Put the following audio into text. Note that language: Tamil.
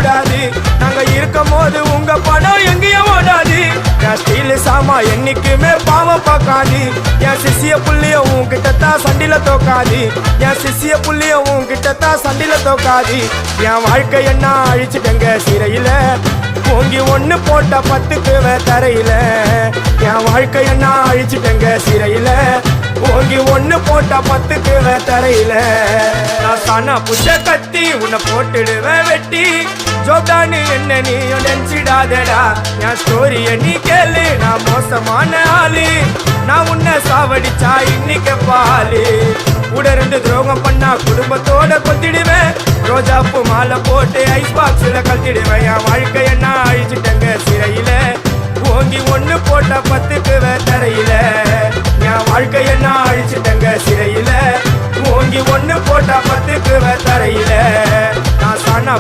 கூடாது. நாங்க இருக்கும் போது உங்க பணம் எங்கேயும் ஓடாது. என் ஸ்டீல் சாமா என்னைக்குமே பாவம் பார்க்காது. என் சிசிய புள்ளிய உன்கிட்ட தான் சண்டில தோக்காது. என் சிசிய புள்ளிய உன்கிட்ட தான் சண்டில தோக்காது. என் வாழ்க்கை என்ன அழிச்சுட்டங்க சிறையில, ஓங்கி ஒண்ணு போட்ட 10க்கு தரையில. என் வாழ்க்கை என்ன அழிச்சுட்டங்க சிறையில, ஓங்கி ஒண்ணு போட்ட 10க்கு தரையில. நான் சானா புஷ கத்தி உன்னை போட்டுடுவேன் வெட்டி. ஜோப்டானு என்ன நீ நினைச்சிடாதடா. என் ஸ்டோரிய நீ கேளு, நான் மோசமான ஆளு. நான் உன்னை சாவடிச்சா இன்னைக்கு பாலு. உடருந்து துரோகம் பண்ணா குடும்பத்தோட கொத்திடுவேன். ரோஜாப்பு மாலை போட்டு ஐஸ் பாக்ஸ்ல கழட்டிடுவேன். என் வாழ்க்கை என்ன அழிச்சிட்டங்க சிறையில, ஓங்கி ஒண்ணு போட்ட 10க்கு தரையில. என் வாழ்க்கை என்ன அழிச்சிட்டங்க சிறையில, ஓங்கி ஒண்ணு போட்ட 10க்கு தரையில. நான் சானா